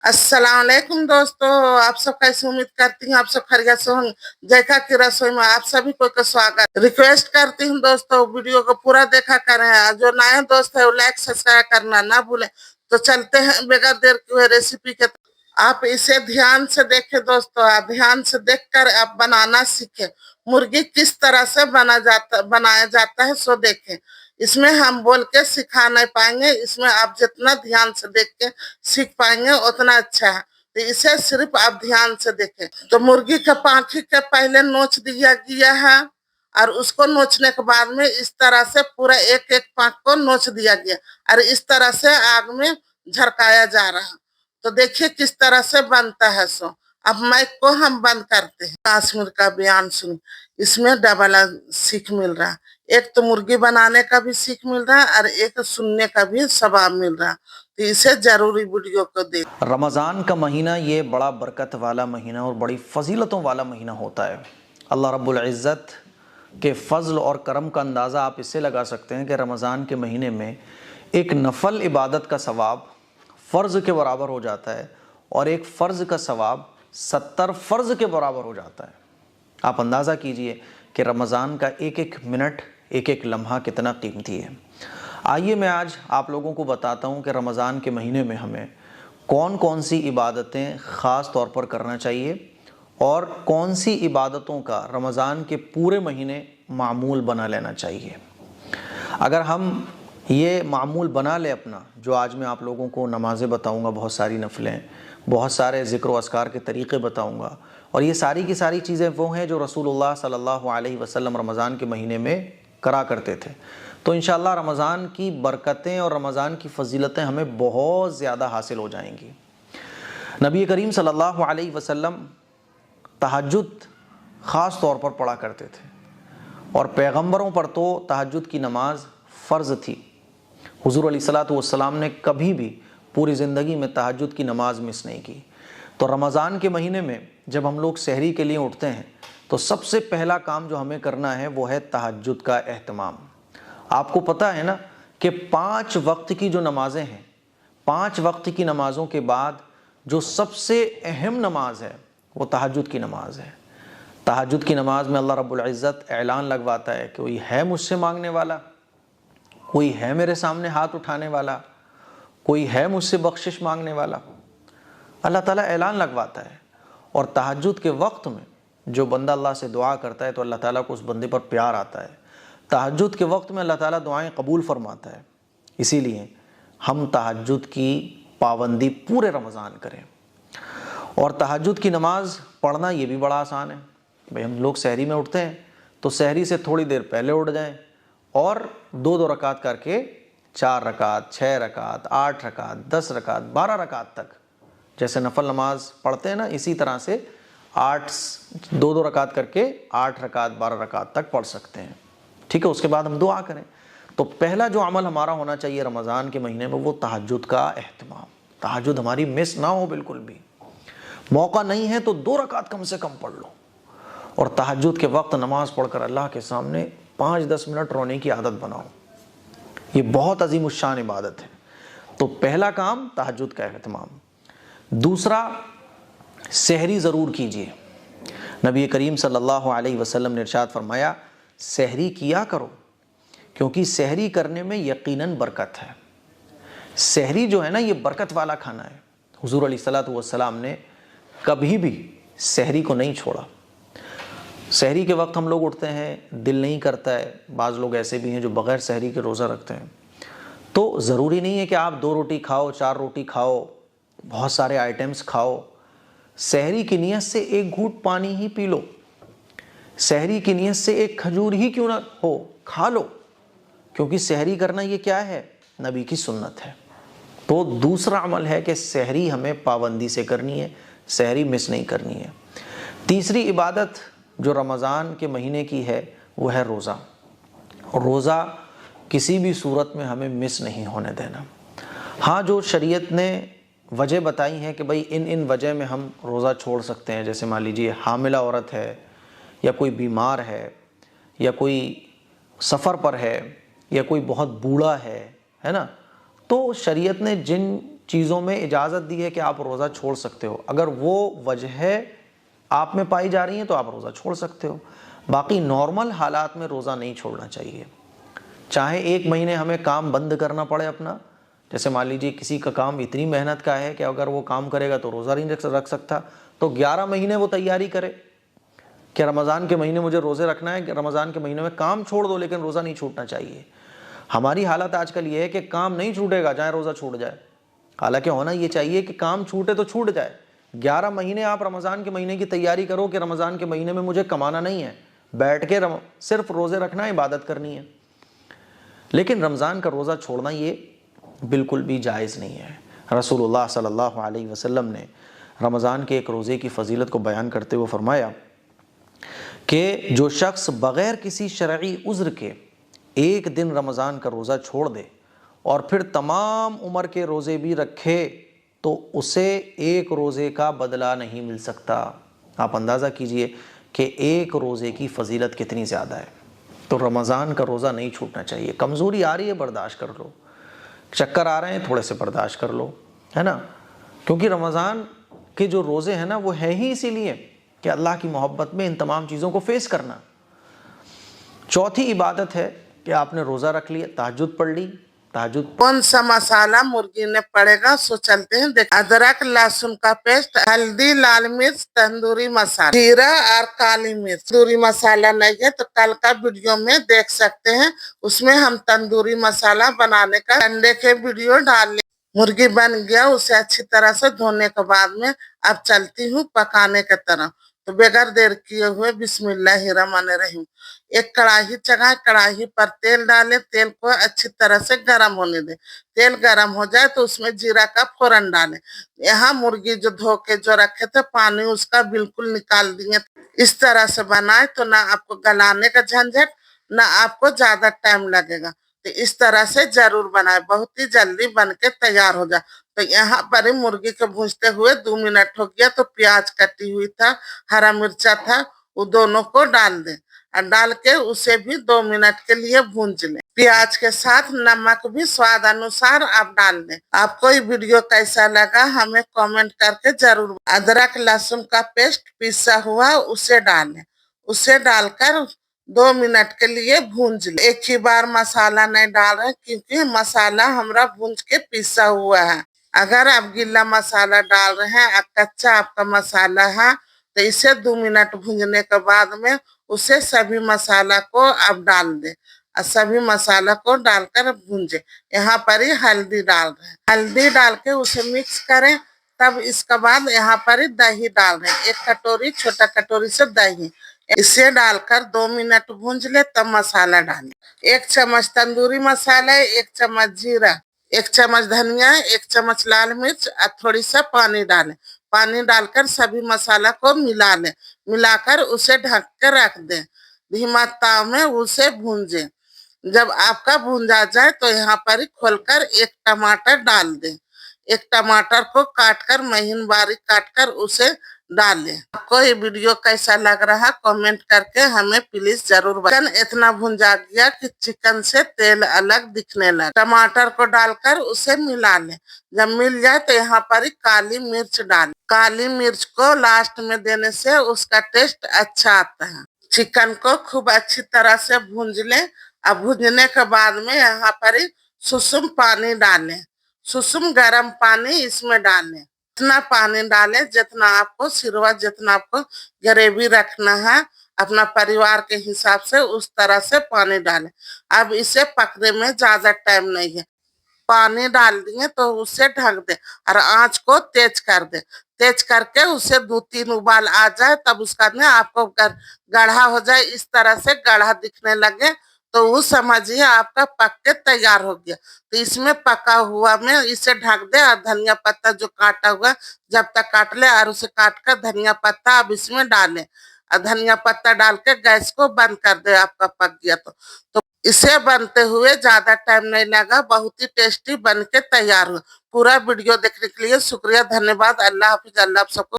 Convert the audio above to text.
अस्सलाम वालेकुम दोस्तों। आप सब कैसे, उम्मीद करती हूँ आप सब खैरियत से होंगे। जयका की रसोई में आप सभी को का स्वागत। रिक्वेस्ट करती हूँ दोस्तों, वीडियो को पूरा देखा करें। जो नए दोस्त है वो लाइक सब्सक्राइब करना ना भूलें। तो चलते हैं बगैर देर के हुए रेसिपी के। आप इसे ध्यान से देखें दोस्तों, आप ध्यान से देखकर आप बनाना सीखें। मुर्गी किस तरह से बनाया जाता है सो देखें। इसमें हम बोल के सिखा नहीं पाएंगे, इसमें आप जितना ध्यान से देख के सीख पाएंगे उतना अच्छा है। तो इसे सिर्फ आप ध्यान से देखें। तो मुर्गी के पाखी के पहले नोच दिया गया है और उसको नोचने के बाद में इस तरह से पूरा एक एक पाख को नोच दिया गया और इस तरह से आग में झरकाया जा रहा है। तो देखिए किस तरह से बनता है सो। अब माइक को हम बंद करते हैं। कश्मीर का बयान सुन, इसमें डबल सीख मिल रहा है। एक तो मुर्गी बनाने का भी सीख मिल रहा है और एक सुनने का भी सवाब मिल रहा है। तो इसे जरूरी वीडियो को देख। रमज़ान का महीना ये बड़ा बरकत वाला महीना और बड़ी फ़जीलतों वाला महीना होता है। अल्लाह रब्बुल इज़्ज़त के फ़ज़ल और करम का अंदाज़ा आप इससे लगा सकते हैं कि रमज़ान के महीने में एक नफल इबादत का सवाब फ़र्ज़ के बराबर हो जाता है और एक फ़र्ज़ का सवाब 70 फ़र्ज़ के बराबर हो जाता है। आप अंदाज़ा कीजिए कि रमज़ान का एक एक मिनट, एक एक लम्हा कितना कीमती है। आइए मैं आज आप लोगों को बताता हूँ कि रमज़ान के महीने में हमें कौन कौन सी इबादतें ख़ास तौर पर करना चाहिए और कौन सी इबादतों का रमज़ान के पूरे महीने मामूल बना लेना चाहिए। अगर हम ये मामूल बना ले अपना, जो आज मैं आप लोगों को नमाज़ें बताऊँगा, बहुत सारी नफलें, बहुत सारे ज़िक्र व अस्कार के तरीक़े बताऊँगा, और ये सारी की सारी चीज़ें वो हैं जो रसूलुल्लाह सल्लल्लाहु अलैहि वसल्लम रमज़ान के महीने में करा करते थे। तो इंशाअल्लाह रमज़ान की बरकतें और रमज़ान की फ़जीलतें हमें बहुत ज़्यादा हासिल हो जाएंगी। नबी करीम सल्लल्लाहु अलैहि वसल्लम तहज्जुद ख़ास तौर पर पढ़ा करते थे और पैगंबरों पर तो तहज्जुद की नमाज फ़र्ज़ थी। हुज़ूर अलैहिस्सलातु वस्सलाम ने कभी भी पूरी ज़िंदगी में तहज्जुद की नमाज मिस नहीं की। तो रमज़ान के महीने में जब हम लोग सहरी के लिए उठते हैं तो सबसे पहला काम जो हमें करना है वो है तहज्जुद का एहतमाम। आपको पता है ना कि 5 वक्त की जो नमाज़ें हैं, 5 वक्त की नमाज़ों के बाद जो सबसे अहम नमाज है वो तहज्जुद की नमाज है। तहज्जुद की नमाज में अल्लाह रब्बुल इज़्ज़त ऐलान लगवाता है कि कोई है मुझसे मांगने वाला, कोई है मेरे सामने हाथ उठाने वाला, कोई है मुझसे बख्शिश मांगने वाला। अल्लाह ताला ऐलान लगवाता है। और तहज्जुद के वक्त में जो बंदा अल्लाह से दुआ करता है तो अल्लाह ताला को उस बंदे पर प्यार आता है। तहज्जुद के वक्त में अल्लाह ताला दुआएं कबूल फरमाता है। इसीलिए हम तहज्जुद की पाबंदी पूरे रमज़ान करें। और तहज्जुद की नमाज पढ़ना ये भी बड़ा आसान है। भाई हम लोग सहरी में उठते हैं तो सहरी से थोड़ी देर पहले उठ जाएं और 2-2 रकात करके 4 रकात, 6 रकात, 8 रकात, 10 रकात, 12 रकात तक, जैसे नफल नमाज पढ़ते हैं ना, इसी तरह से 2-2 रकात करके 8 रकात, 12 रकात तक पढ़ सकते हैं। ठीक है, उसके बाद हम दुआ करें। तो पहला जो अमल हमारा होना चाहिए रमज़ान के महीने में वो तहज्जुद का एहतमाम। तहज्जुद हमारी मिस ना हो बिल्कुल भी। मौका नहीं है तो 2 रकात कम से कम पढ़ लो और तहज्जुद के वक्त नमाज पढ़कर अल्लाह के सामने 5-10 मिनट रोने की आदत बनाओ। ये बहुत अजीम शान इबादत है। तो पहला काम तहज्जुद का एहतमाम। दूसरा, सहरी ज़रूर कीजिए। नबी करीम सल्लल्लाहु अलैहि वसल्लम ने इरशाद फरमाया, सहरी किया करो क्योंकि सहरी करने में यकीनन बरकत है। सहरी जो है ना, ये बरकत वाला खाना है। हुज़ूर अलैहिस्सलातु वस्सलाम ने कभी भी सहरी को नहीं छोड़ा। सहरी के वक्त हम लोग उठते हैं, दिल नहीं करता है। बाज़ लोग ऐसे भी हैं जो बग़ैर सहरी के रोज़ा रखते हैं। तो ज़रूरी नहीं है कि आप 2 रोटी खाओ, 4 रोटी खाओ, बहुत सारे आइटम्स खाओ। सहरी की नीयत से एक घूंट पानी ही पी लो। सहरी की नीयत से एक खजूर ही क्यों ना हो, खा लो, क्योंकि सहरी करना ये क्या है, नबी की सुन्नत है। तो दूसरा अमल है कि सहरी हमें पाबंदी से करनी है, सहरी मिस नहीं करनी है। तीसरी इबादत जो रमज़ान के महीने की है वो है रोज़ा। रोज़ा किसी भी सूरत में हमें मिस नहीं होने देना। हाँ, जो शरीयत ने वजह बताई हैं कि भाई इन वजह में हम रोज़ा छोड़ सकते हैं, जैसे मान लीजिए हामिला औरत है या कोई बीमार है या कोई सफ़र पर है या कोई बहुत बूढ़ा है ना, तो शरीयत ने जिन चीज़ों में इजाज़त दी है कि आप रोज़ा छोड़ सकते हो। अगर वो वजह आप में पाई जा रही है तो आप रोज़ा छोड़ सकते हो। बाकी नॉर्मल हालात में रोज़ा नहीं छोड़ना चाहिए। चाहे 1 महीने हमें काम बंद करना पड़े अपना, जैसे मान लीजिए किसी का काम इतनी मेहनत का है कि अगर वो काम करेगा तो रोज़ा नहीं रख सकता, तो 11 महीने वो तैयारी करे कि रमज़ान के महीने मुझे रोज़े रखना है, कि रमज़ान के महीने में काम छोड़ दो लेकिन रोज़ा नहीं छूटना चाहिए। हमारी हालत आजकल ये है कि काम नहीं छूटेगा चाहे रोज़ा छूट जाए। हालांकि होना ये चाहिए कि काम छूटे तो छूट जाए। 11 महीने आप रमज़ान के महीने की तैयारी करो कि रमज़ान के महीने में मुझे कमाना नहीं है, बैठ के सिर्फ रोज़े रखना है, इबादत करनी है। लेकिन रमज़ान का रोज़ा छोड़ना ये बिल्कुल भी जायज़ नहीं है। रसूलुल्लाह सल्लल्लाहु अलैहि वसल्लम ने रमज़ान के एक रोज़े की फ़जीलत को बयान करते हुए फरमाया कि जो शख्स बग़ैर किसी शरई उज़्र के एक दिन रमज़ान का रोज़ा छोड़ दे और फिर तमाम उम्र के रोज़े भी रखे तो उसे एक रोज़े का बदला नहीं मिल सकता। आप अंदाज़ा कीजिए कि एक रोज़े की फ़जीलत कितनी ज़्यादा है। तो रमज़ान का रोज़ा नहीं छूटना चाहिए। कमज़ोरी आ रही है बर्दाश्त कर लो, चक्कर आ रहे हैं थोड़े से बर्दाश्त कर लो, है ना, क्योंकि रमज़ान के जो रोज़े हैं ना वो है ही इसीलिए कि अल्लाह की मोहब्बत में इन तमाम चीज़ों को फेस करना। चौथी इबादत है कि आपने रोज़ा रख लिया, तहज्जुद पढ़ ली, तहज्जुद कौन सा मसाला मुर्गी ने पड़ेगा सो चलते हैं देख। अदरक लहसुन का पेस्ट, हल्दी, लाल मिर्च, तंदूरी मसाला, जीरा और काली मिर्च। तंदूरी मसाला नहीं है तो कल का वीडियो में देख सकते हैं, उसमें हम तंदूरी मसाला बनाने का अंडे के वीडियो डाल ले। मुर्गी बन गया, उसे अच्छी तरह से धोने के बाद में अब चलती हूँ पकाने की तरफ। तो बगैर देर किए हुए बिस्मिल्लाहिर्रहमानिर्रहीम। एक कढ़ाई चढ़ाए, कढ़ाई पर तेल डाले, तेल को अच्छी तरह से गर्म होने दे। तेल गर्म हो जाए तो उसमें जीरा का फोरन डाले। यहाँ मुर्गी जो धो के जो रखे थे पानी उसका बिल्कुल निकाल दिए। इस तरह से बनाए तो ना आपको गलाने का झंझट, ना आपको ज्यादा टाइम लगेगा। तो इस तरह से जरूर बनाए, बहुत ही जल्दी बन के तैयार हो जाए। तो यहाँ पर ही मुर्गी को भूनते हुए 2 मिनट हो गया तो प्याज कटी हुई था, हरा मिर्चा था, वो दोनों को डाल दे और डाल के उसे भी 2 मिनट के लिए भून लें। प्याज के साथ नमक भी स्वाद अनुसार आप डाल दें। आपको ये वीडियो कैसा लगा हमें कमेंट करके जरूर। अदरक लहसुन का पेस्ट पिसा हुआ उसे डालें, उसे डालकर 2 मिनट के लिए भून लें। एक ही बार मसाला नहीं डाल रहे क्योंकि मसाला हमारा भून के पिसा हुआ है। अगर आप गिल्ला मसाला डाल रहे हैं, कच्चा आपका मसाला है, तो इसे 2 मिनट भूनने के बाद में उसे सभी मसाला को आप डाल दें और सभी मसाला को डालकर भूंजे। यहाँ पर ही हल्दी डाल रहे हैं, हल्दी डाल के उसे मिक्स करें। तब इसके बाद यहाँ पर ही दही डाल रहे हैं, 1 कटोरी छोटा कटोरी से दही, इसे डालकर 2 मिनट भूंज ले तब मसाला डालें। 1 चम्मच तंदूरी मसाला, 1 चम्मच जीरा, 1 चम्मच धनिया, 1 चम्मच लाल मिर्च और थोड़ी सा पानी डालें। पानी डालकर सभी मसाला को मिला लें, मिलाकर उसे ढक कर रख दें। धीमा ताव में उसे भूंजें। जब आपका भूंजा जाए तो यहाँ पर खोलकर 1 टमाटर डाल दें। 1 टमाटर को काटकर महीन बारीक काटकर उसे डाल लें। आपको ये वीडियो कैसा लग रहा कमेंट करके हमें प्लीज जरूर बताएं। इतना भुंजा गया कि चिकन से तेल अलग दिखने लगा। टमाटर को डालकर उसे मिला लें। जब मिल जाए तो यहाँ पर काली मिर्च डालें। काली मिर्च को लास्ट में देने से उसका टेस्ट अच्छा आता है। चिकन को खूब अच्छी तरह से भूंज लें। अब भूंजने के बाद में यहाँ पर सुसुम पानी डालें, सुसुम गर्म पानी इसमें डालें। इतना पानी डालें जितना आपको सिरवा, जितना आपको ग्रेवी रखना है अपना परिवार के हिसाब से उस तरह से पानी डालें। अब इसे पकने में ज्यादा टाइम नहीं है। पानी डाल दिए तो उसे ढक दे और आंच को तेज कर दे। तेज करके उसे 2-3 उबाल आ जाए तब उसका ना आपको गाढ़ा हो जाए, इस तरह से गाढ़ा दिखने लगे तो वो समझिए आपका पक के तैयार हो गया। तो इसमें पका हुआ में इसे ढक दे और धनिया पत्ता जो काटा हुआ जब तक काट ले और उसे काट कर धनिया पत्ता अब इसमें डालें और धनिया पत्ता डाल के गैस को बंद कर दे। आपका पक गया तो इसे बनते हुए ज्यादा टाइम नहीं लगा, बहुत ही टेस्टी बन के तैयार हुआ। पूरा वीडियो देखने के लिए शुक्रिया, धन्यवाद। अल्लाह हाफिज। अल्लाह आप सबको